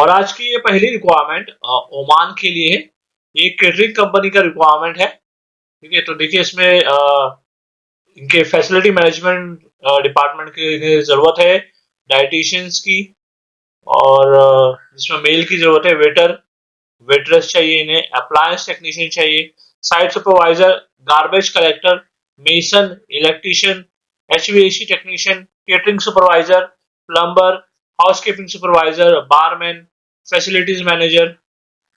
और आज की ये पहली रिक्वायरमेंट ओमान के लिए है। ये केटरिंग कंपनी का रिक्वायरमेंट है। ठीक है, तो देखिए इसमें इनके फैसिलिटी मैनेजमेंट डिपार्टमेंट की इन्हें जरूरत है, डाइटिशियंस की, और जिसमें मेल की जरूरत है, वेटरेस चाहिए इन्हें, अप्लायंस टेक्नीशियन चाहिए, site supervisor, garbage collector, mason, electrician, HVAC technician, catering supervisor, plumber, housekeeping supervisor, barman, facilities manager,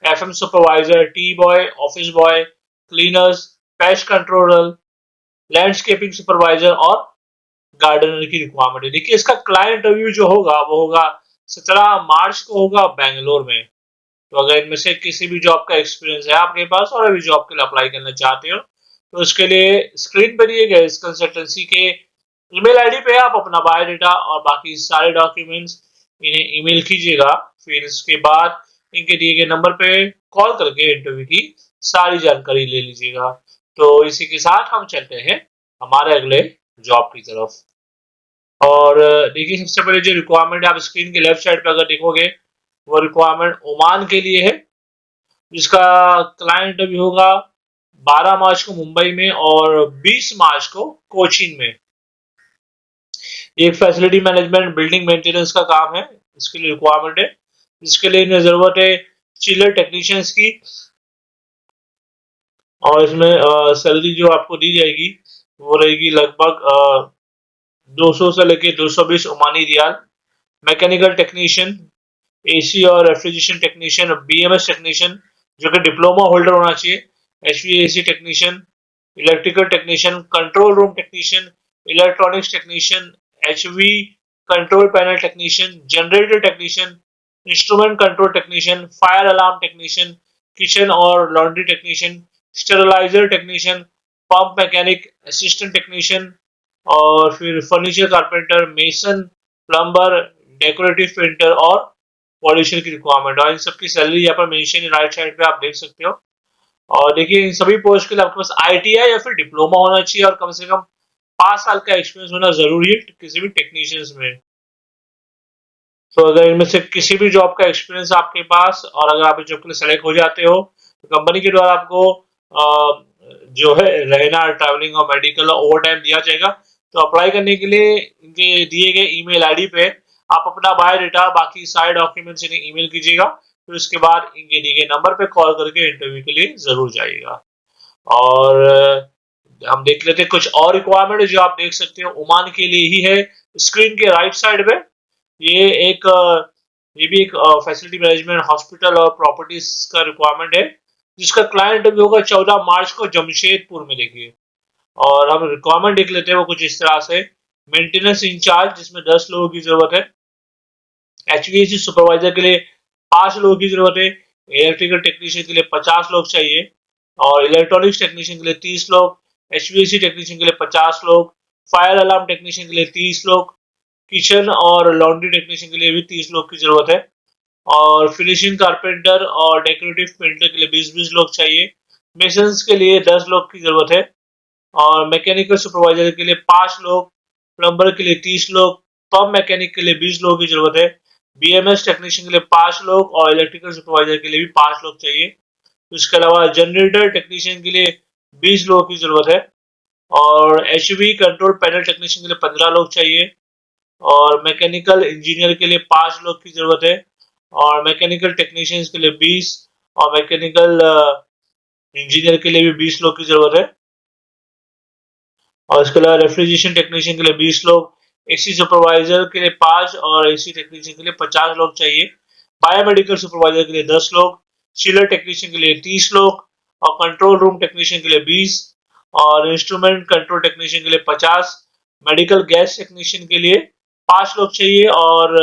FM supervisor, T boy, office boy, cleaners, paste controller, landscaping supervisor और gardener की requirement है। देखिए इसका client interview जो होगा वो होगा 17 मार्च को होगा बेंगलोर में। तो अगर इनमें से किसी भी जॉब का एक्सपीरियंस है आपके पास और अभी जॉब के लिए अप्लाई करना चाहते हो तो उसके लिए स्क्रीन पर दिए गए इस कंसल्टेंसी के ईमेल आईडी पे आप अपना बायोडाटा और बाकी सारे डॉक्यूमेंट्स इन्हें ईमेल कीजिएगा। फिर इसके बाद इनके दिए गए नंबर पे कॉल करके इंटरव्यू की सारी जानकारी ले लीजिएगा। तो इसी के साथ हम चलते हैं हमारे अगले जॉब की तरफ। और देखिए सबसे पहले जो रिक्वायरमेंट आप स्क्रीन के लेफ्ट साइड पे अगर देखोगे वो रिक्वायरमेंट ओमान के लिए है, जिसका क्लाइंट अभी होगा 12 मार्च को मुंबई में और 20 मार्च को कोचीन में। एक फैसिलिटी मैनेजमेंट बिल्डिंग मेंटेनेंस का काम है, इसके लिए रिक्वायरमेंट है, जिसके लिए इन्हें जरूरत है चिलर टेक्नीशियंस की। और इसमें सैलरी जो आपको दी जाएगी वो रहेगी लगभग 200 से लेके 220 Omani rial. Mechanical technician, AC और रेफ्रिजरेशन टेक्नीशियन, बीएमएस टेक्नीशियन जो कि डिप्लोमा होल्डर होना चाहिए, HVAC technician, electrical technician, control room technician, electronics technician, HV control panel technician, generator technician, instrument control technician, fire alarm technician, kitchen और laundry technician, steriliser technician, pump mechanic, assistant technician, और फिर furniture carpenter, mason, plumber, decorative painter और polisher की requirement. और इन सबकी salary यहाँ पर मेंशन राइट साइड पे आप देख सकते हो। और देखिए इन सभी पोस्ट के लिए आपके पास आईटीआई या फिर डिप्लोमा होना चाहिए और कम से कम 5 साल का एक्सपीरियंस होना जरूरी है किसी भी टेक्नीशियंस में। तो अगर इनमें से किसी भी जॉब का एक्सपीरियंस आपके पास और अगर आप इस जॉब के लिए सेलेक्ट हो जाते हो तो कंपनी के द्वारा आपको जो है रहना, ट्रैवलिंग और मेडिकल ओवर टाइम दिया जाएगा। तो अप्लाई करने के लिए इनके दिए गए ईमेल आईडी पे आप अपना बायोडाटा बाकी सारे डॉक्यूमेंट्स इन्हें ईमेल कीजिएगा। फिर उसके बाद इनके दिए गए नंबर पे कॉल करके इंटरव्यू के लिए जरूर जाइएगा। और हम देख लेते हैं कुछ और रिक्वायरमेंट जो आप देख सकते हो ओमान के लिए ही है। स्क्रीन के राइट साइड में ये एक ये भी एक फैसिलिटी मैनेजमेंट हॉस्पिटल और प्रॉपर्टीज का रिक्वायरमेंट है, जिसका क्लाइंट भी होगा 14 मार्च को जमशेदपुर में। देखिए और हम रिक्वायरमेंट देख लेते हैं वो कुछ इस तरह से। मेंटेनेंस इंचार्ज जिसमें 10 लोगों की जरूरत है, एचवीएसी सुपरवाइजर के लिए 5 लोगों की जरूरत है, इलेक्ट्रिकल टेक्नीशियन के लिए 50 लोग चाहिए और इलेक्ट्रॉनिक्स टेक्नीशियन के लिए 30 लोग, एचवीएसी टेक्नीशियन के लिए 50 लोग, फायर अलार्म टेक्नीशियन के लिए 30 लोग, किचन और लॉन्ड्री टेक्नीशियन के लिए भी 30 लोग की जरूरत है और फिनिशिंग कारपेंटर और डेकोरेटिव पेंटर के लिए 20-20 लोग चाहिए। मेसन्स के लिए 10 लोग की जरूरत है और मैकेनिकल सुपरवाइजर के लिए 5 लोग, प्लम्बर के लिए 30 लोग, पंप मैकेनिक के लिए 20 लोगों की जरूरत है, बीएमएस टेक्नीशियन के लिए 5 लोग और इलेक्ट्रिकल सुपरवाइजर के लिए भी 5 लोग चाहिए। इसके अलावा जनरेटर टेक्नीशियन के लिए 20 लोगों की जरूरत है और एचवी कंट्रोल पैनल टेक्नीशियन के लिए 15 लोग चाहिए और मैकेनिकल इंजीनियर के लिए 5 लोग की जरूरत है और मैकेनिकल टेक्नीशियंस के लिए 20 और मैकेनिकल इंजीनियर के लिए भी 20 लोग की जरूरत है और इसके अलावा रेफ्रिजरेशन टेक्नीशियन के लिए 20 लोग, एसी सुपरवाइजर के लिए 5 और एसी टेक्नीशियन के लिए 50 लोग चाहिए, बायोमेडिकल सुपरवाइजर के लिए 10 लोग, चिलर टेक्नीशियन के लिए 30 लोग और कंट्रोल रूम टेक्नीशियन के लिए 20 और इंस्ट्रूमेंट कंट्रोल टेक्नीशियन के लिए 50, मेडिकल गैस टेक्नीशियन के लिए 5 लोग चाहिए और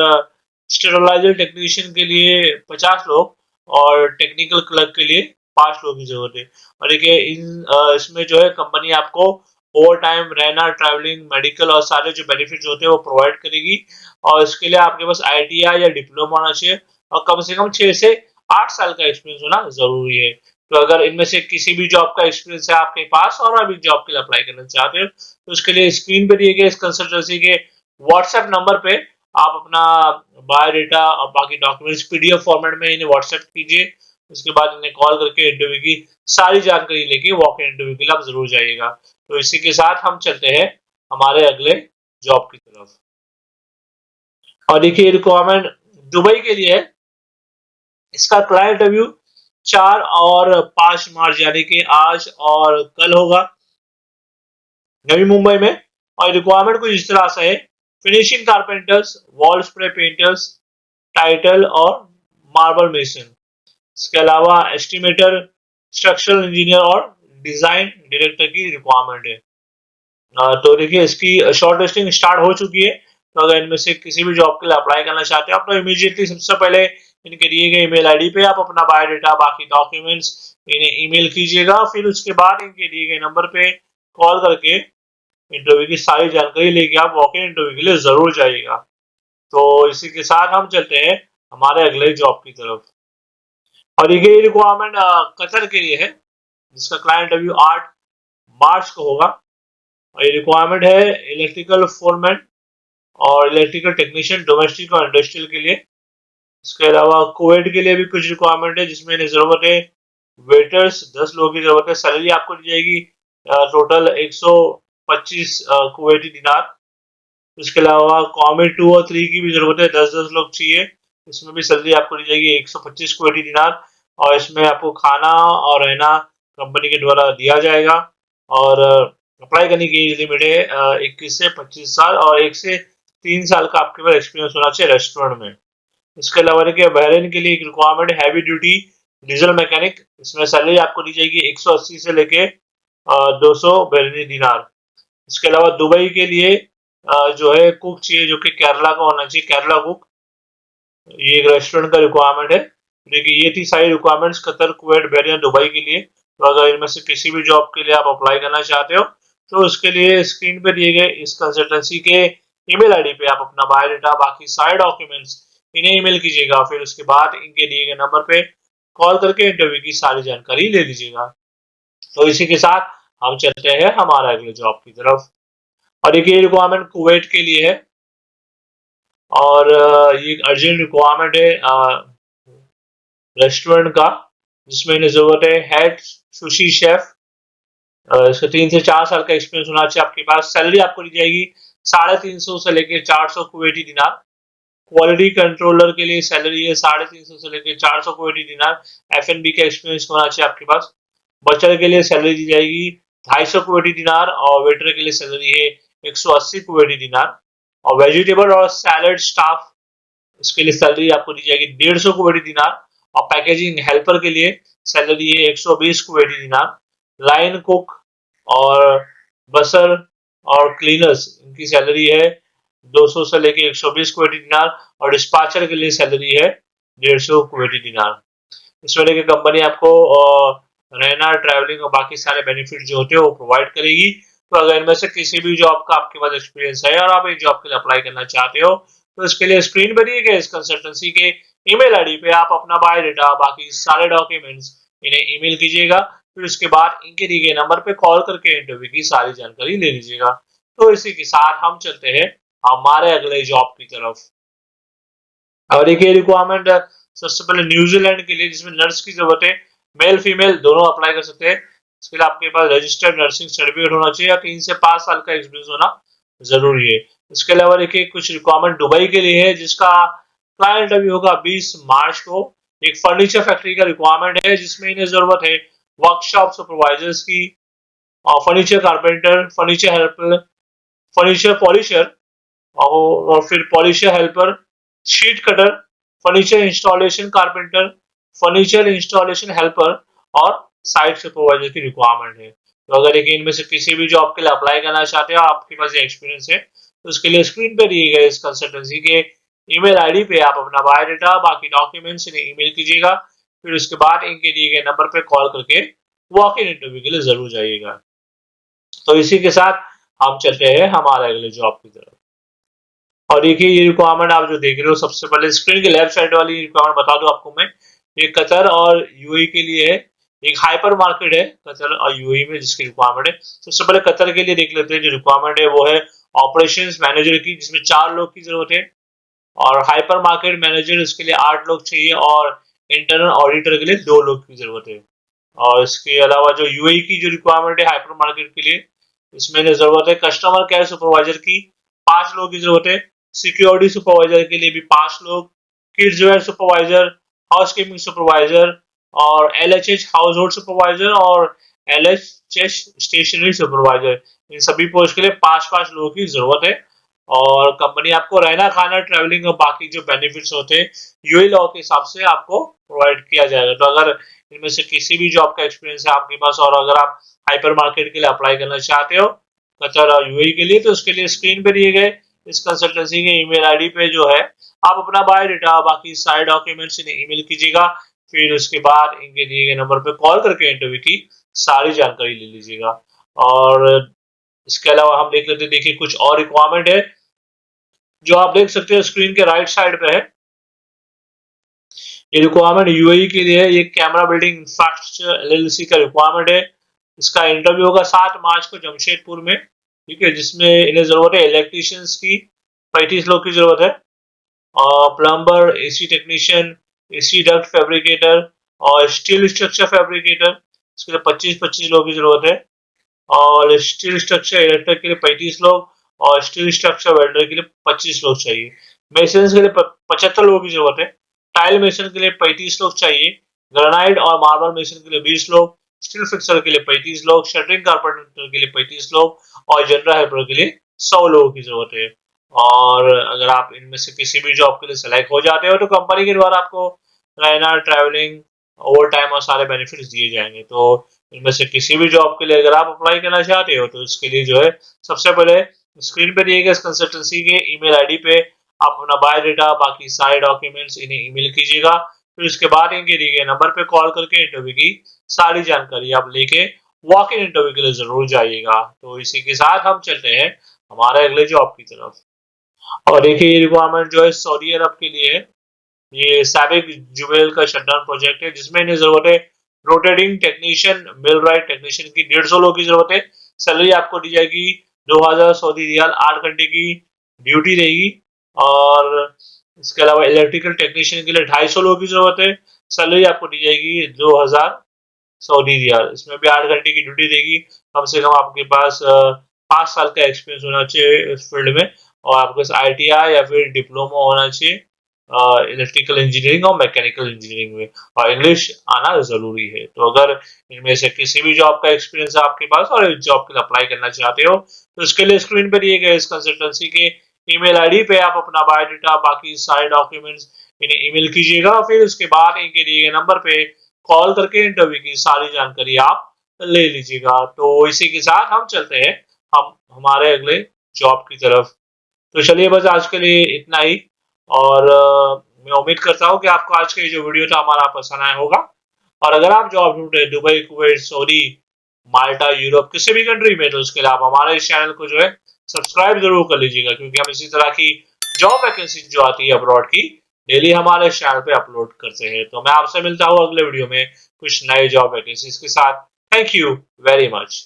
स्टेरलाइजर टेक्नीशियन के लिए 50 लोग और टेक्निकल क्लर्क के लिए 5 लोगों की जरूरत है। और देखिए इसमें जो है कंपनी आपको ओवर टाइम, रहना, ट्रैवलिंग, मेडिकल और सारे जो बेनिफिट्स होते हैं वो प्रोवाइड करेगी और इसके लिए आपके पास आईटीआई या डिप्लोमा होना चाहिए और कम से कम 6 से 8 साल का एक्सपीरियंस होना जरूरी है। तो अगर इनमें से किसी भी जॉब का एक्सपीरियंस है आपके पास और अभी जॉब के लिए अप्लाई करना चाहते हो तो उसके लिए स्क्रीन पे दिए गए इस कंसल्टेंसी के व्हाट्सएप नंबर पे आप अपना बायोडाटा और बाकी डॉक्यूमेंट्स पीडीएफ फॉर्मेट में इन्हें व्हाट्सएप कीजिए। उसके बाद इन्हें कॉल करके इंटरव्यू की सारी जानकारी लेके वॉक इन इंटरव्यू के लिए आप जरूर जाइएगा। तो इसी के साथ हम चलते हैं हमारे अगले जॉब की तरफ। और देखिए रिक्वायरमेंट दुबई के लिए है। इसका क्लाइंट इंटरव्यू 4 और 5 मार्च यानी कि आज और कल होगा नवी मुंबई में। और रिक्वायरमेंट कुछ इस तरह से है, finishing carpenters, wall spray painters, title और मार्बल मेसन। इसके अलावा एस्टिमेटर, स्ट्रक्चरल इंजीनियर और डिजाइन डायरेक्टर की रिक्वायरमेंट है। तो देखिए इसकी शॉर्ट लिस्टिंग स्टार्ट हो चुकी है। तो अगर इनमें से किसी भी जॉब के लिए अप्लाई करना चाहते हो आप, तो इमीडिएटली सबसे पहले इनके दिए गए ईमेल आईडी पे आप अपना बायोडाटा बाकी डॉक्यूमेंट्स इन्हें ईमेल कीजिएगा। फिर उसके बाद इनके दिए गए नंबर पे कॉल करके इंटरव्यू की सारी जानकारी लेके आप वॉक इन इंटरव्यू के लिए जरूर जाइएगा। तो इसी के साथ हम चलते हैं हमारे अगले जॉब की तरफ। और ये रिक्वायरमेंट कतर के लिए है, जिसका क्लाइंट इंटरव्यू 8 मार्च को होगा। और ये रिक्वायरमेंट है इलेक्ट्रिकल फोरमैन और इलेक्ट्रिकल टेक्नीशियन डोमेस्टिक और इंडस्ट्रियल के लिए। इसके अलावा कुवैत के लिए भी कुछ रिक्वायरमेंट है, जिसमें जरूरत है वेटर्स 10 लोगों की जरूरत है। सैलरी आपको दी जाएगी टोटल 125 कुवैती दिनार। इसके अलावा कॉमेट 2 और 3 की भी जरूरत है, 10-10 लोग चाहिए। इसमें भी सैलरी आपको दी जाएगी 125 कुवैती दिनार। और इसमें आपको खाना और रहना कंपनी के द्वारा दिया जाएगा। और अप्लाई करने की एज लिमिट है 21 से 25 साल और 1 से 3 साल का आपके पास एक्सपीरियंस होना चाहिए रेस्टोरेंट में। इसके अलावा देखिए बहरीन के लिए एक रिक्वायरमेंट है हैवी ड्यूटी डीजल मैकेनिक। इसमें सैलरी आपको दी जाएगी 180 से लेके 200 बहरीनी दिनार। इसके अलावा दुबई के लिए जो है कुक चाहिए, जो कि केरला का होना चाहिए, केरला कुक। ये एक रेस्टोरेंट का रिक्वायरमेंट है। देखिए ये थी सारी requirements Qatar, Kuwait, Bahrain, Dubai के लिए। तो अगर इनमें से किसी भी जॉब के लिए आप अप्लाई करना चाहते हो, तो उसके लिए स्क्रीन पे दिए गए इस कंसल्टेंसी के ईमेल आईडी पे आप अपना बायोडाटा बाकी सारे डॉक्यूमेंट्स इन्हें ईमेल कीजिएगा। फिर उसके बाद इनके दिए गए नंबर पे कॉल करके इंटरव्यू की सारी जानकारी ले लीजिएगा। तो इसी के साथ हम चलते हैं हमारा अगले जॉब की तरफ। और ये रिक्वायरमेंट कुवैत के लिए है। और ये अर्जेंट रिक्वायरमेंट है रेस्टोरेंट का, जिसमें इन्हें जरूरत है हेड सुशी शेफ। इसका 3 से 4 साल का एक्सपीरियंस होना चाहिए आपके पास। सैलरी आपको दी जाएगी 350 से लेके 400 कुवैती दिनार। क्वालिटी कंट्रोलर के लिए सैलरी है 350 से लेके 400 कुवैती दिनार। F&B का एक्सपीरियंस होना चाहिए आपके पास। बचर के लिए सैलरी दी जाएगी 250 कुवैती दिनार और वेटर के लिए सैलरी है 180 कुवैती दिनार। और वेजिटेबल और सैलड स्टाफ, इसके लिए सैलरी आपको दी जाएगी 150 कुवैती दिनार। और पैकेजिंग हेल्पर के लिए सैलरी है 120 कुवैती दिनार। लाइन कुक और बसर और क्लीनर्स, इनकी सैलरी है 200 से लेके 120 कुवैती दिनार। और डिस्पैचर के लिए सैलरी है 150 कुवैती दिनार। इसमें देखिए कंपनी आपको रहना, ट्रैवलिंग और बाकी सारे बेनिफिट जो होते हैं वो प्रोवाइड करेगी। तो अगर इनमें से किसी भी जॉब का आपके पास एक्सपीरियंस है और आप एक जॉब के लिए अप्लाई करना चाहते हो, तो इसके लिए स्क्रीन पर दिए गए इस कंसल्टेंसी के ईमेल आईडी पे आप अपना बायोडाटा बाकी सारे डॉक्यूमेंट्स इन्हें ईमेल कीजिएगा। फिर उसके बाद इनके दिए गए नंबर पे कॉल करके इंटरव्यू की सारी जानकारी ले लीजिएगा। तो इसी के साथ हम चलते हैं हमारे अगले जॉब की तरफ। और एक रिक्वायरमेंट सबसे पहले न्यूजीलैंड के लिए, जिसमें नर्स की जरूरत है। मेल फीमेल दोनों अप्लाई कर सकते हैं। इसके लिए आपके पास रजिस्टर्ड नर्सिंग सर्टिफिकेट होना चाहिए, 3 से 5 साल का एक्सपीरियंस होना जरूरी है। इसके अलावा देखिए कुछ रिक्वायरमेंट दुबई के लिए है, जिसका क्लाइंट इंटरव्यू होगा 20 मार्च को। एक फर्नीचर फैक्ट्री का रिक्वायरमेंट है, जिसमें इन्हें जरूरत है वर्कशॉप सुपरवाइजर्स की, और furniture carpenter, furniture helper, furniture polisher और फिर polisher helper, sheet cutter, furniture installation carpenter, furniture installation helper और साइट सुपरवाइजर की रिक्वायरमेंट है। तो अगर देखिए इनमें से किसी भी जॉब के लिए अप्लाई करना चाहते हो, आपके पास ये एक्सपीरियंस है, तो उसके लिए स्क्रीन पे दिए गए इस कंसल्टेंसी के ईमेल आईडी पे आप अपना बायोडाटा बाकी डॉक्यूमेंट्स इन्हें ईमेल कीजिएगा। फिर उसके बाद इनके दिए गए नंबर पे कॉल करके वॉक इन इंटरव्यू के लिए जरूर जाइएगा। तो इसी के साथ हम चलते हैं हमारे अगले जॉब की तरफ। और देखिए ये रिक्वायरमेंट आप जो देख रहे हो, सबसे पहले स्क्रीन के लेफ्ट साइड वाली रिक्वायरमेंट बता दूं आपको मैं, ये कतर और यूएई के लिए है। एक हाइपर मार्केट है कतर और यूएई में, जिसकी रिक्वायरमेंट है। सबसे पहले कतर के लिए देख लेते हैं। जो रिक्वायरमेंट है वो है ऑपरेशंस मैनेजर की, जिसमें 4 लोग की जरूरत है। और हाइपर मार्केट मैनेजर इसके लिए 8 लोग चाहिए और इंटरनल ऑडिटर के लिए 2 लोग की जरूरत है। और इसके अलावा जो यूएई की जो रिक्वायरमेंट है हाइपर मार्केट के लिए, इसमें जरूरत है कस्टमर केयर सुपरवाइजर की 5 लोगों की जरूरत है, सिक्योरिटी सुपरवाइजर के लिए भी 5 लोग, kids where supervisor, house keeping supervisor और एलएचएच हाउस होल्ड सुपरवाइजर और एलएचएच स्टेशनरी सुपरवाइजर, इन सभी पोस्ट के लिए 5-5 लोगों की जरूरत है। और कंपनी आपको रहना खाना ट्रैवलिंग और बाकी जो बेनिफिट्स होते हैं यूएई लॉ के हिसाब से आपको प्रोवाइड किया जाएगा। तो अगर इनमें से किसी भी जॉब का एक्सपीरियंस है आपके पास और अगर आप हाइपर मार्केट के लिए अप्लाई करना चाहते हो कतर और यूएई के लिए, तो उसके लिए स्क्रीन पे दिए गए इस कंसल्टेंसी के ईमेल आईडी पे जो है आप अपना बायोडाटा बाकी सारे डॉक्यूमेंट्स इन्हें ईमेल कीजिएगा। फिर उसके बाद इनके दिए गए नंबर पे कॉल करके इंटरव्यू की सारी जानकारी ले लीजिएगा। और इसके अलावा हम देख लेते हैं, देखिए कुछ और रिक्वायरमेंट है जो आप देख सकते हो स्क्रीन के राइट साइड पे है। ये रिक्वायरमेंट यूएई के लिए है, ये कैमरा बिल्डिंग इंफ्रास्ट्रक्चर एलएलसी का रिक्वायरमेंट है। इसका इंटरव्यू होगा 7 मार्च को जमशेदपुर में, ठीक है, जिसमें इन्हें जरूरत है इलेक्ट्रीशियंस की 35 लोग की जरूरत है और plumber, AC technician, AC duct fabricator और स्टील स्ट्रक्चर फैब्रिकेटर, इसके लिए 25-25 लोग की जरूरत है। और स्टील स्ट्रक्चर इलेक्ट्रिक के लिए 35 लोग और स्टील स्ट्रक्चर वेल्डर के लिए 25 लोग चाहिए। मेसन के लिए 75 लोगों की जरूरत है। टाइल मेसन के लिए 35 लोग चाहिए। ग्रेनाइट और मार्बल मेसन के लिए 20 लोग, स्टील फिक्सर के लिए 35 लोग, शटरिंग कारपेंटर के लिए 35 लोग और जनरल हेल्पर के लिए 100 लोगों की जरूरत है। और अगर आप इनमें से किसी भी जॉब के लिए सेलेक्ट हो जाते हो तो कंपनी के द्वारा आपको रहना, ट्रैवलिंग, ओवर टाइम और सारे बेनिफिट्स दिए जाएंगे। तो इनमें से किसी भी जॉब के लिए अगर आप अप्लाई करना चाहते हो तो इसके लिए जो है सबसे पहले स्क्रीन पे दिए गए इस कंसल्टेंसी के ईमेल आईडी पे आप अपना बायोडाटा बाकी सारे डॉक्यूमेंट्स इन्हें ईमेल कीजिएगा। फिर उसके बाद इनके दिए गए नंबर पे कॉल करके इंटरव्यू की सारी जानकारी आप लेके वॉक इन इंटरव्यू के लिए जरूर जाइएगा। तो इसी के साथ हम चलते हैं हमारे अगले जॉब की तरफ। और देखिए ये रिक्वायरमेंट जो है सऊदी अरब के लिए है। ये सैबिक जुबेल का शटडाउन प्रोजेक्ट है जिसमें इन्हें जरूरत है रोटेटिंग टेक्नीशियन, मिल राइट टेक्नीशियन की 150 लोगों की जरूरत है। सैलरी आपको दी जाएगी 2000 सऊदी रियाल, 8 घंटे की ड्यूटी रहेगी। और इसके अलावा इलेक्ट्रिकल टेक्नीशियन के लिए 250 लोगों की जरूरत है। सैलरी आपको दी जाएगी 2000 सऊदी रियाल, इसमें भी 8 घंटे की ड्यूटी देगी। कम से कम आपके पास 5 साल का एक्सपीरियंस होना चाहिए इस फील्ड में और आपके पास आईटीआई या फिर डिप्लोमा होना चाहिए इलेक्ट्रिकल इंजीनियरिंग और मैकेनिकल इंजीनियरिंग में, और इंग्लिश आना जरूरी है। तो अगर इनमें से किसी भी जॉब का एक्सपीरियंस है आपके पास और इस जॉब के लिए अप्लाई करना चाहते हो तो इसके लिए स्क्रीन पर दिए गए इस कंसल्टेंसी के ईमेल आईडी पे आप अपना बायोडाटा बाकी सारे डॉक्यूमेंट्स इन्हें ईमेल कीजिएगा। फिर उसके बाद इनके दिए गए नंबर पे कॉल करके इंटरव्यू की सारी जानकारी आप ले लीजिएगा। तो इसी के साथ हम चलते हैं हम हमारे अगले जॉब की तरफ। तो चलिए बस आज के लिए इतना ही। और मैं उम्मीद करता हूँ कि आपको आज का ये जो वीडियो था हमारा पसंद आया होगा। और अगर आप जॉब ढूंढ रहे दुबई, कुवैत, सऊदी, माल्टा, यूरोप किसी भी कंट्री में, तो उसके लिए आप हमारे इस चैनल को जो है सब्सक्राइब जरूर कर लीजिएगा, क्योंकि हम इसी तरह की जॉब वैकेंसी जो आती है अब्रॉड की डेली हमारे इस चैनल पे अपलोड करते हैं। तो मैं आपसे मिलता हूँ अगले वीडियो में कुछ नए जॉब वैकेंसीज के साथ। Thank you very much.